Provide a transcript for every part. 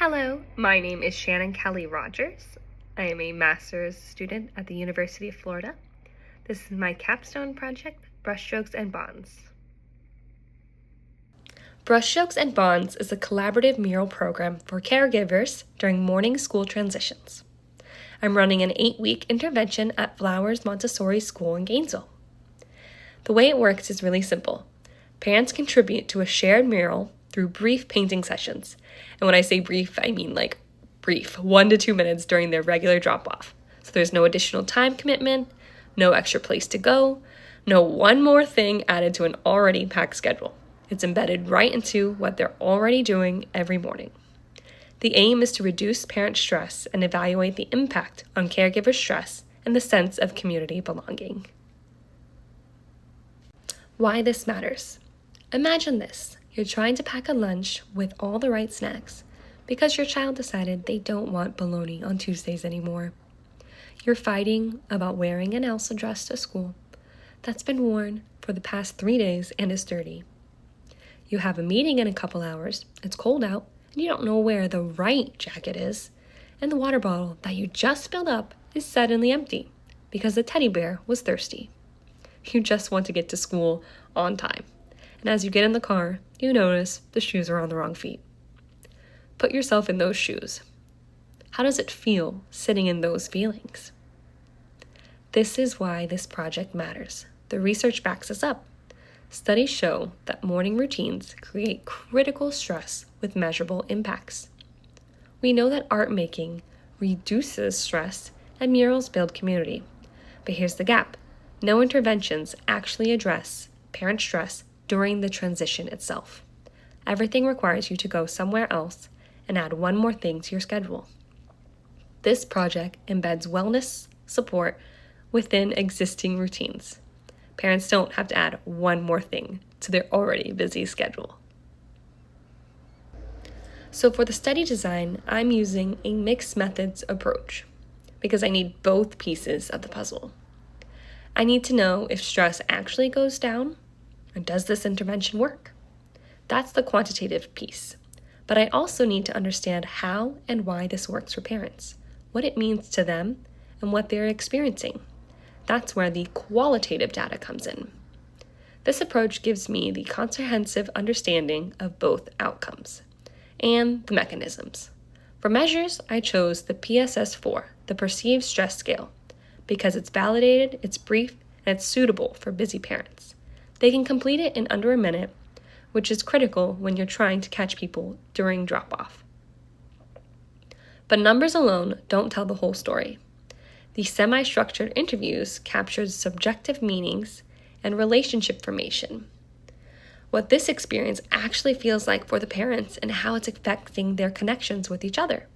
Hello, my name is Shannon Kelly Rogers. I am a master's student at the University of Florida. This is my capstone project, Brushstrokes and Bonds. Brushstrokes and Bonds is a collaborative mural program for caregivers during morning school transitions. I'm running an 8-week intervention at Flowers Montessori School in Gainesville. The way it works is really simple. Parents contribute to a shared mural through brief painting sessions. And when I say brief, I mean brief, 1 to 2 minutes during their regular drop-off. So there's no additional time commitment, no extra place to go, no one more thing added to an already packed schedule. It's embedded right into what they're already doing every morning. The aim is to reduce parent stress and evaluate the impact on caregiver stress and the sense of community belonging. Why this matters. Imagine this. You're trying to pack a lunch with all the right snacks because your child decided they don't want bologna on Tuesdays anymore. You're fighting about wearing an Elsa dress to school that's been worn for the past 3 days and is dirty. You have a meeting in a couple hours, it's cold out, and you don't know where the right jacket is, and the water bottle that you just filled up is suddenly empty because the teddy bear was thirsty. You just want to get to school on time. And as you get in the car, you notice the shoes are on the wrong feet. Put yourself in those shoes. How does it feel sitting in those feelings? This is why this project matters. The research backs us up. Studies show that morning routines create critical stress with measurable impacts. We know that art making reduces stress and murals build community. But here's the gap. No interventions actually address parent stress during the transition itself. Everything requires you to go somewhere else and add one more thing to your schedule. This project embeds wellness support within existing routines. Parents don't have to add one more thing to their already busy schedule. So for the study design, I'm using a mixed methods approach because I need both pieces of the puzzle. I need to know if stress actually goes down, or does this intervention work? That's the quantitative piece. But I also need to understand how and why this works for parents, what it means to them, and what they're experiencing. That's where the qualitative data comes in. This approach gives me the comprehensive understanding of both outcomes and the mechanisms. For measures, I chose the PSS-4, the Perceived Stress Scale, because it's validated, it's brief, and it's suitable for busy parents. They can complete it in under a minute, which is critical when you're trying to catch people during drop-off. But numbers alone don't tell the whole story. The semi-structured interviews captured subjective meanings and relationship formation. What this experience actually feels like for the parents and how it's affecting their connections with each other.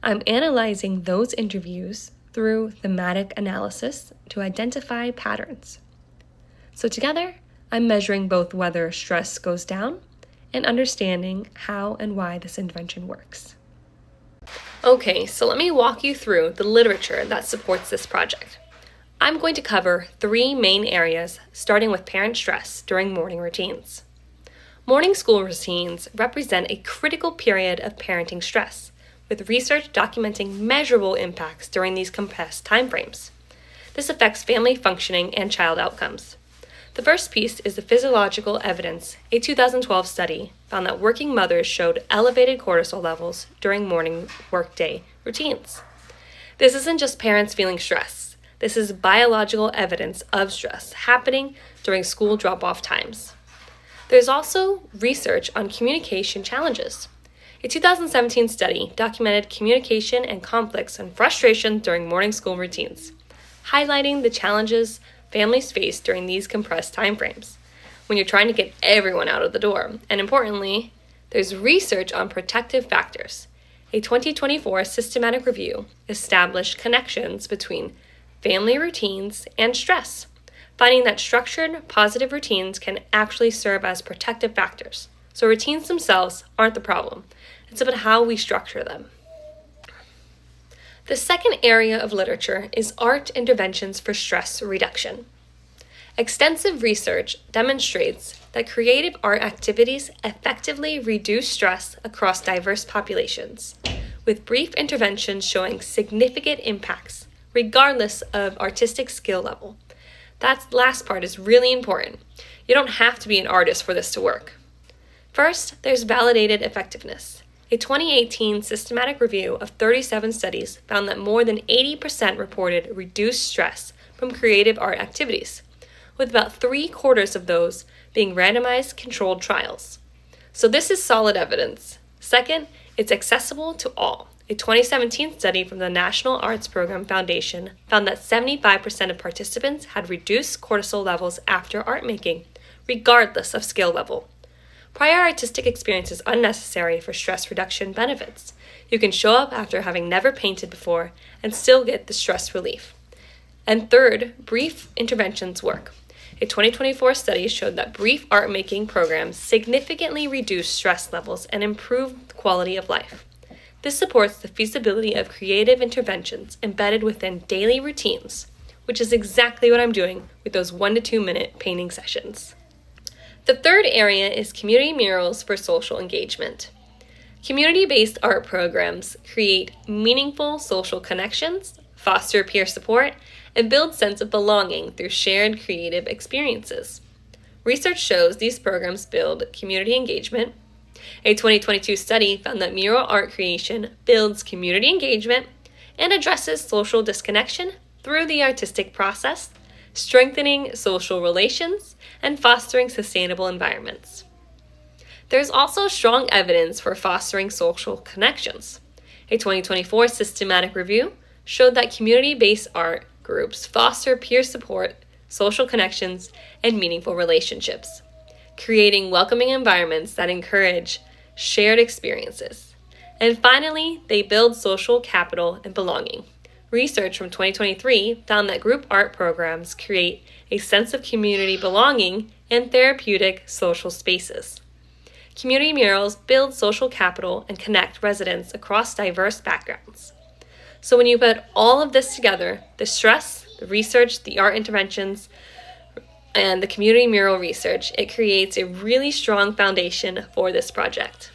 I'm analyzing those interviews through thematic analysis to identify patterns. So together, I'm measuring both whether stress goes down and understanding how and why this intervention works. Okay, so let me walk you through the literature that supports this project. I'm going to cover 3 main areas, starting with parent stress during morning routines. Morning school routines represent a critical period of parenting stress, with research documenting measurable impacts during these compressed timeframes. This affects family functioning and child outcomes. The first piece is the physiological evidence. A 2012 study found that working mothers showed elevated cortisol levels during morning workday routines. This isn't just parents feeling stress. This is biological evidence of stress happening during school drop-off times. There's also research on communication challenges. A 2017 study documented communication and conflicts and frustration during morning school routines, highlighting the challenges families face during these compressed timeframes when you're trying to get everyone out of the door. And importantly, there's research on protective factors. A 2024 systematic review established connections between family routines and stress, finding that structured, positive routines can actually serve as protective factors. So routines themselves aren't the problem. It's about how we structure them. The second area of literature is art interventions for stress reduction. Extensive research demonstrates that creative art activities effectively reduce stress across diverse populations, with brief interventions showing significant impacts regardless of artistic skill level. That last part is really important. You don't have to be an artist for this to work. First, there's validated effectiveness. A 2018 systematic review of 37 studies found that more than 80% reported reduced stress from creative art activities, with about 3/4 of those being randomized controlled trials. So this is solid evidence. Second, it's accessible to all. A 2017 study from the National Arts Program Foundation found that 75% of participants had reduced cortisol levels after art making, regardless of skill level. Prior artistic experience is unnecessary for stress reduction benefits. You can show up after having never painted before and still get the stress relief. And third, brief interventions work. A 2024 study showed that brief art making programs significantly reduce stress levels and improve the quality of life. This supports the feasibility of creative interventions embedded within daily routines, which is exactly what I'm doing with those 1 to 2 minute painting sessions. The third area is community murals for social engagement. Community-based art programs create meaningful social connections, foster peer support, and build sense of belonging through shared creative experiences. Research shows these programs build community engagement. A 2022 study found that mural art creation builds community engagement and addresses social disconnection through the artistic process, strengthening social relations and fostering sustainable environments. There's also strong evidence for fostering social connections. A 2024 systematic review showed that community-based art groups foster peer support, social connections, and meaningful relationships, creating welcoming environments that encourage shared experiences. And finally, they build social capital and belonging. Research from 2023 found that group art programs create a sense of community belonging and therapeutic social spaces. Community murals build social capital and connect residents across diverse backgrounds. So when you put all of this together, the stress, the research, the art interventions, and the community mural research, it creates a really strong foundation for this project.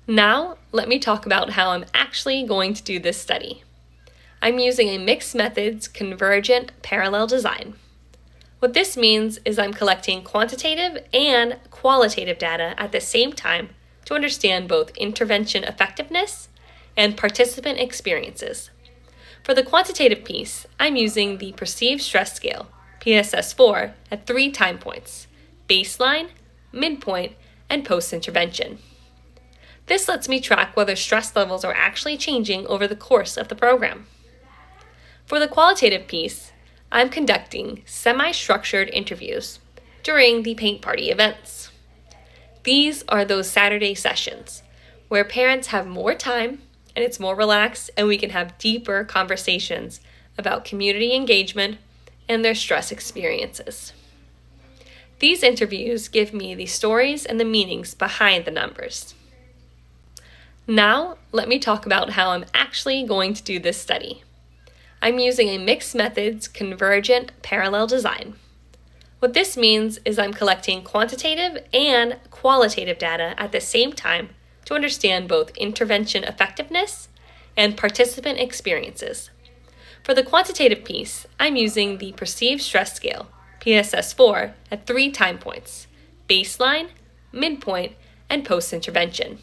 Now, let me talk about how I'm actually going to do this study. I'm using a mixed methods convergent parallel design. What this means is I'm collecting quantitative and qualitative data at the same time to understand both intervention effectiveness and participant experiences. For the quantitative piece, I'm using the Perceived Stress Scale, PSS4, at 3 time points: baseline, midpoint, and post-intervention. This lets me track whether stress levels are actually changing over the course of the program. For the qualitative piece, I'm conducting semi-structured interviews during the paint party events. These are those Saturday sessions where parents have more time and it's more relaxed and we can have deeper conversations about community engagement and their stress experiences. These interviews give me the stories and the meanings behind the numbers. Now, let me talk about how I'm actually going to do this study. I'm using a mixed methods convergent parallel design. What this means is I'm collecting quantitative and qualitative data at the same time to understand both intervention effectiveness and participant experiences. For the quantitative piece, I'm using the Perceived Stress Scale, PSS4, at 3 time points: baseline, midpoint, and post-intervention.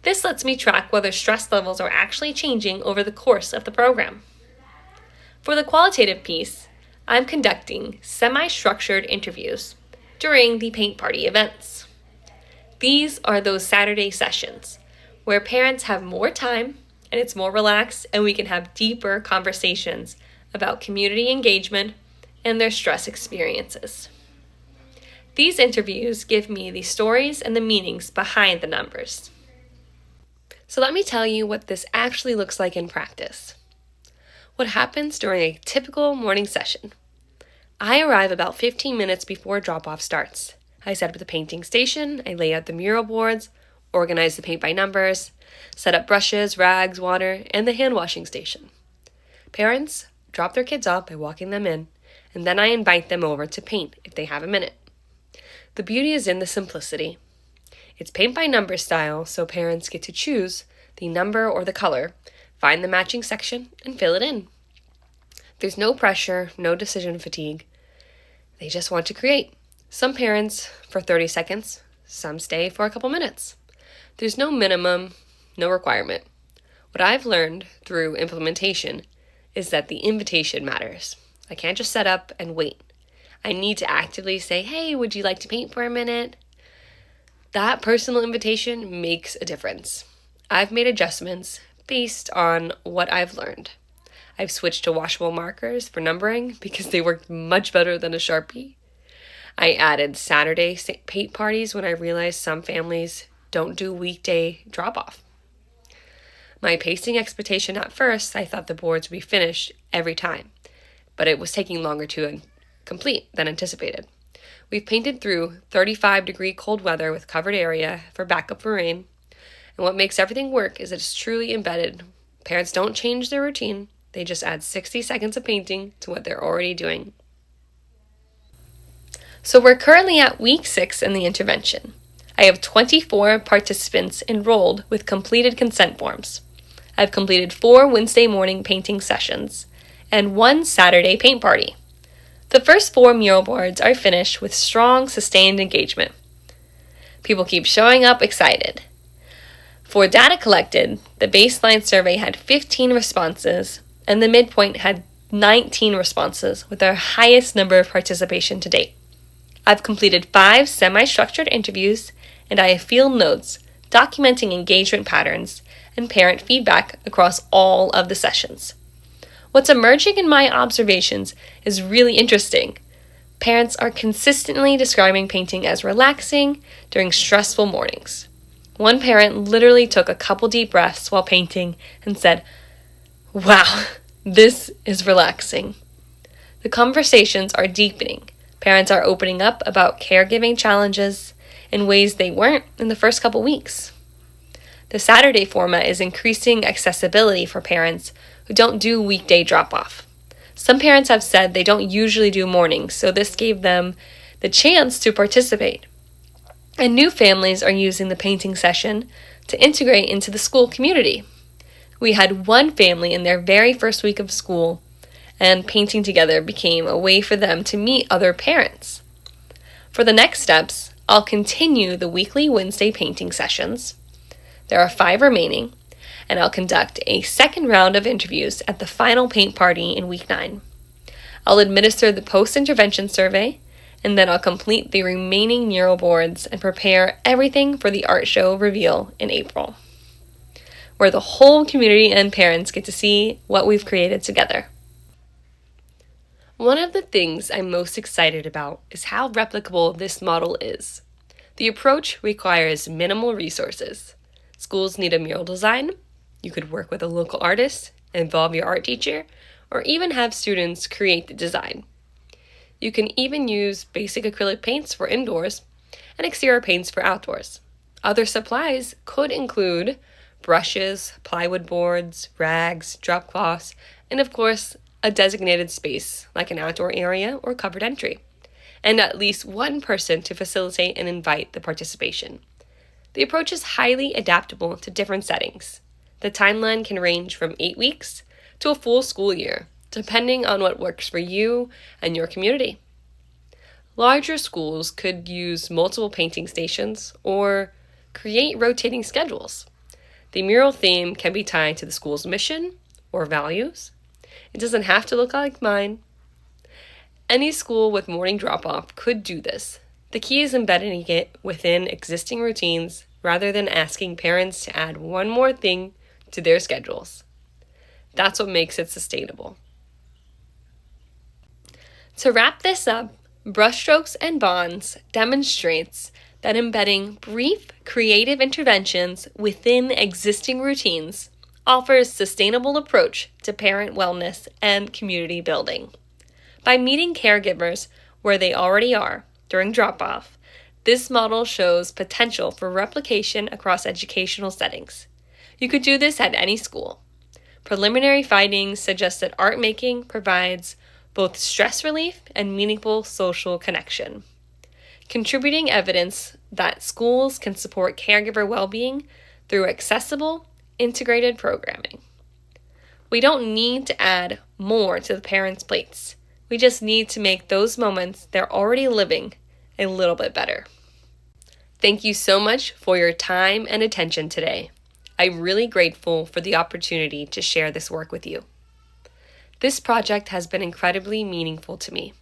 This lets me track whether stress levels are actually changing over the course of the program. For the qualitative piece, I'm conducting semi-structured interviews during the paint party events. These are those Saturday sessions where parents have more time and it's more relaxed and we can have deeper conversations about community engagement and their stress experiences. These interviews give me the stories and the meanings behind the numbers. So let me tell you what this actually looks like in practice. What happens during a typical morning session? I arrive about 15 minutes before drop-off starts. I set up the painting station, I lay out the mural boards, organize the paint by numbers, set up brushes, rags, water, and the hand washing station. Parents drop their kids off by walking them in, and then I invite them over to paint if they have a minute. The beauty is in the simplicity. It's paint by number style, so parents get to choose the number or the color, find the matching section, and fill it in. There's no pressure, no decision fatigue. They just want to create. Some parents for 30 seconds, some stay for a couple minutes. There's no minimum, no requirement. What I've learned through implementation is that the invitation matters. I can't just set up and wait. I need to actively say, hey, would you like to paint for a minute? That personal invitation makes a difference. I've made adjustments based on what I've learned. I've switched to washable markers for numbering because they worked much better than a Sharpie. I added Saturday paint parties when I realized some families don't do weekday drop-off. My pacing expectation at first, I thought the boards would be finished every time, but it was taking longer to complete than anticipated. We've painted through 35-degree cold weather with covered area for backup for rain, and what makes everything work is it's truly embedded. Parents don't change their routine, they just add 60 seconds of painting to what they're already doing. So we're currently at week 6 in the intervention. I have 24 participants enrolled with completed consent forms. I've completed 4 Wednesday morning painting sessions and 1 Saturday paint party. The first 4 mural boards are finished with strong, sustained engagement. People keep showing up excited. For data collected, the baseline survey had 15 responses and the midpoint had 19 responses with our highest number of participation to date. I've completed 5 semi-structured interviews and I have field notes documenting engagement patterns and parent feedback across all of the sessions. What's emerging in my observations is really interesting. Parents are consistently describing painting as relaxing during stressful mornings. One parent literally took a couple deep breaths while painting and said, "Wow, this is relaxing." The conversations are deepening. Parents are opening up about caregiving challenges in ways they weren't in the first couple weeks. The Saturday format is increasing accessibility for parents who don't do weekday drop-off. Some parents have said they don't usually do mornings, so this gave them the chance to participate. And new families are using the painting session to integrate into the school community. We had one family in their very first week of school, and painting together became a way for them to meet other parents. For the next steps, I'll continue the weekly Wednesday painting sessions. There are 5 remaining, and I'll conduct a second round of interviews at the final paint party in week 9. I'll administer the post-intervention survey, and then I'll complete the remaining mural boards and prepare everything for the art show reveal in April, where the whole community and parents get to see what we've created together. One of the things I'm most excited about is how replicable this model is. The approach requires minimal resources. Schools need a mural design. You could work with a local artist, involve your art teacher, or even have students create the design. You can even use basic acrylic paints for indoors and exterior paints for outdoors. Other supplies could include brushes, plywood boards, rags, drop cloths, and of course, a designated space like an outdoor area or covered entry, and at least one person to facilitate and invite the participation. The approach is highly adaptable to different settings. The timeline can range from 8 weeks to a full school year, depending on what works for you and your community. Larger schools could use multiple painting stations or create rotating schedules. The mural theme can be tied to the school's mission or values. It doesn't have to look like mine. Any school with morning drop-off could do this. The key is embedding it within existing routines rather than asking parents to add one more thing to their schedules. That's what makes it sustainable. To wrap this up, Brushstrokes and Bonds demonstrates that embedding brief, creative interventions within existing routines offers a sustainable approach to parent wellness and community building. By meeting caregivers where they already are during drop-off, this model shows potential for replication across educational settings. You could do this at any school. Preliminary findings suggest that art making provides both stress relief and meaningful social connection. Contributing evidence that schools can support caregiver well-being through accessible, integrated programming. We don't need to add more to the parents' plates. We just need to make those moments they're already living a little bit better. Thank you so much for your time and attention today. I'm really grateful for the opportunity to share this work with you. This project has been incredibly meaningful to me,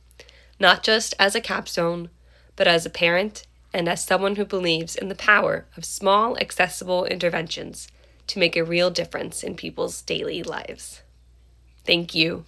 not just as a capstone, but as a parent and as someone who believes in the power of small, accessible interventions to make a real difference in people's daily lives. Thank you.